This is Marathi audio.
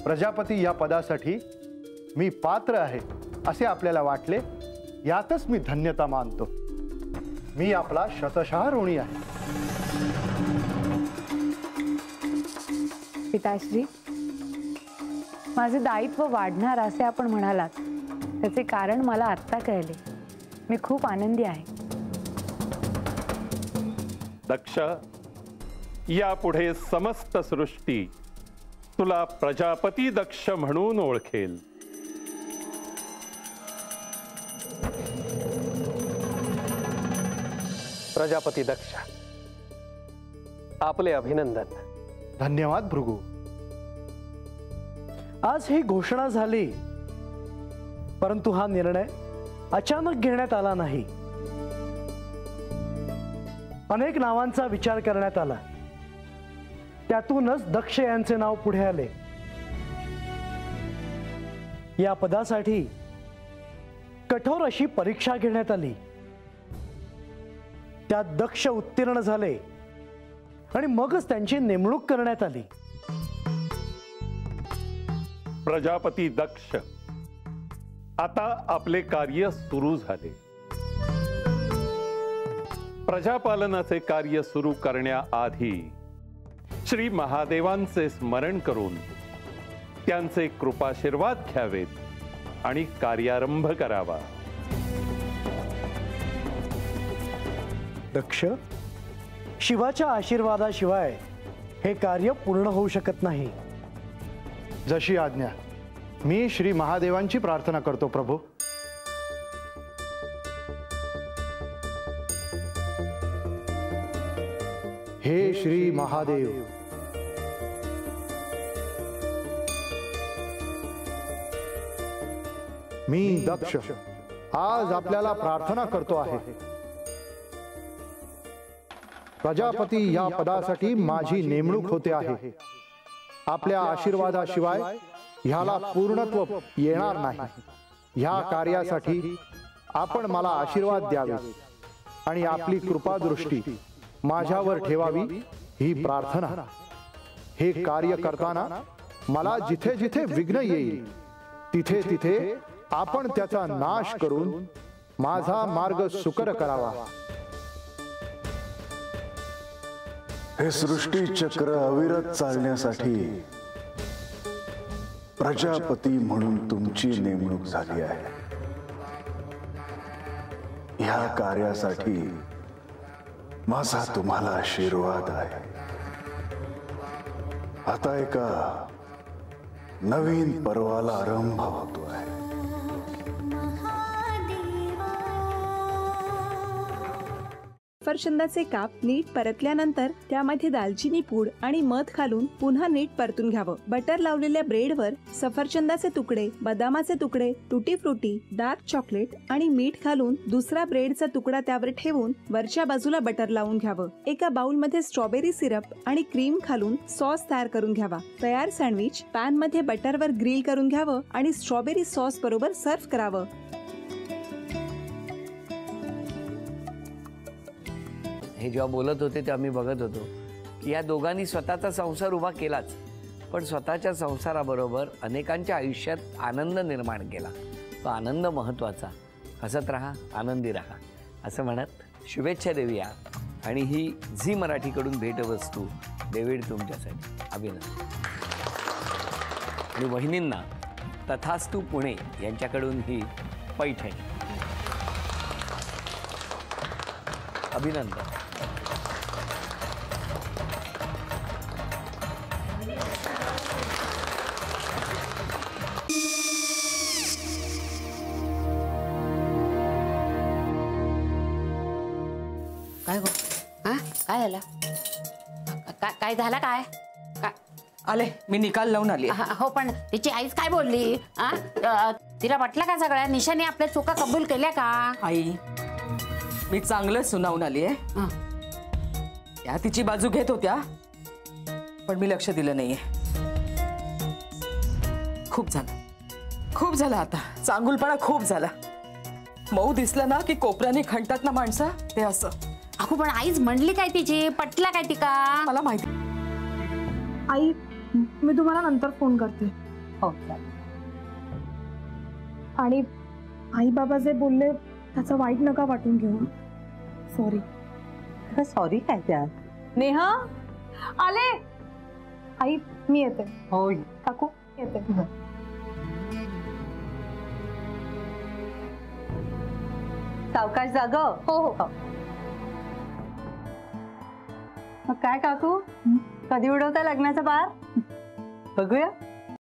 प्रजापती या पदासाठी मी पात्र आहे असे आपल्याला वाटले, यातच मी धन्यता मानतो। मी आपला शतशः ऋणी आहे। पिताश्री, माझे दायित्व वाढणार असे आपण म्हणालात, त्याचे कारण मला आत्ता कळले। मी खूप आनंदी आहे। दक्ष, यापुढे समस्त सृष्टी तुला प्रजापती दक्ष म्हणून ओळखेल। प्रजापती दक्ष, आपले अभिनंदन। धन्यवाद भृगु। आज ही घोषणा झाली, परंतु हा निर्णय अचानक घेण्यात आला नाही। अनेक नावांचा विचार करण्यात आला, त्यातूनच दक्ष यांचे नाव पुढे आले। या पदासाठी कठोर अशी परीक्षा घेण्यात आली, त्यात दक्ष उत्तीर्ण झाले आणि मगच त्यांची नेमणूक करण्यात आली। प्रजापती दक्ष, आता आपले कार्य सुरू झाले। प्रजापालनाचे कार्य सुरू करण्याआधी श्री महादेवांचे स्मरण करून त्यांचे कृपाशीर्वाद घ्यावेत आणि कार्यारंभ करावा। दक्ष, शिवाच्या आशीर्वादाशिवाय हे कार्य पूर्ण होऊ शकत नाही। जशी आज्ञा। मी श्री महादेवांची प्रार्थना करतो प्रभू। हे श्री महादेव, मी दक्ष आज आपल्याला प्रार्थना करतो आहे। प्रजापती या पदासाठी माझी नेमणूक होते आहे। आपल्या आशीर्वादाशिवाय ह्याला पूर्णत्व येणार नाही। ह्या कार्यासाठी आपण मला आशीर्वाद द्यावे आणि आपली कृपादृष्टी माझ्यावर ठेवावी ही प्रार्थना। हे कार्य करताना मला जिथे जिथे विघ्न येईल तिथे तिथे आपण त्याचा नाश करून माझा मार्ग सुकर करावा। हे सृष्टी चक्र अविरत चालण्यासाठी प्रजापती म्हणून तुमची नेमणूक झाली आहे। ह्या कार्यासाठी माझा तुम्हाला आशीर्वाद आहे। आता एका नवीन पर्वाला आरंभ होतो आहे। सफरचंदाचे काप नीट परतल्यानंतर त्यामध्ये दालचिनी पूड आणि मध घालून पुन्हा नीट परतून घ्यावं। बटर लावलेल्या ब्रेडवर सफरचंदाचे तुकडे, बदामाचे तुकडे, टुटी फ्रुटी, डार्क चॉकलेट आणि मीठ घालून दुसरा ब्रेडचा तुकडा त्यावर ठेवून वरच्या बाजूला बटर लावून घ्यावं। एका बाउलमध्ये स्ट्रॉबेरी सिरप आणि क्रीम घालून सॉस तयार करून घ्यावा। तयार सँडविच पॅन मध्ये बटरवर ग्रिल करून घ्यावं आणि स्ट्रॉबेरी सॉस बरोबर सर्व्ह करावं। हे जेव्हा बोलत होते तेव्हा मी बघत होतो की या दोघांनी स्वतःचा संसार उभा केलाच, पण स्वतःच्या संसाराबरोबर अनेकांच्या आयुष्यात आनंद निर्माण केला। तो आनंद महत्त्वाचा। हसत राहा, आनंदी राहा असं म्हणत शुभेच्छा देऊया। आणि ही झी मराठीकडून भेटवस्तू डेव्हिड तुमच्यासाठी। अभिनंदन। आणि वहिनींना तथास्तु पुणे यांच्याकडून ही पैठणी। अभिनंदन। काय गो? काय झालं? काय झालं? काय आले मी निकाल लावून आली। हो, पण तिची आईच काय बोलली? तिला वाटलं का सगळ्या निशाने आपल्या चुका कबूल केल्या का? आई, मी चांगलं सुनावून आली आहे। त्या तिची बाजू घेत होत्या, पण मी लक्ष दिलं नाहीये। खूप झालं आता। चांगुलपणा खूप झाला। मऊ दिसलं ना की कोपऱ्याने खंडतात ना माणसं, ते असं। अहो, पण आईच म्हणली काय तिची? पटला काय तिका? मला माहिती। आई, मी तुम्हाला नंतर फोन करते। हो चालेल. आणि आई बाबा जे बोलले त्याचं वाईट नका वाटून घेऊ. सॉरी. सॉरी काय त्यात? नेहा आले. आई मी येते. हो काकू येते. सावकाश जाग. हो हो. मग काय काकू, कधी उडवता लग्नाचा बार? बघूया.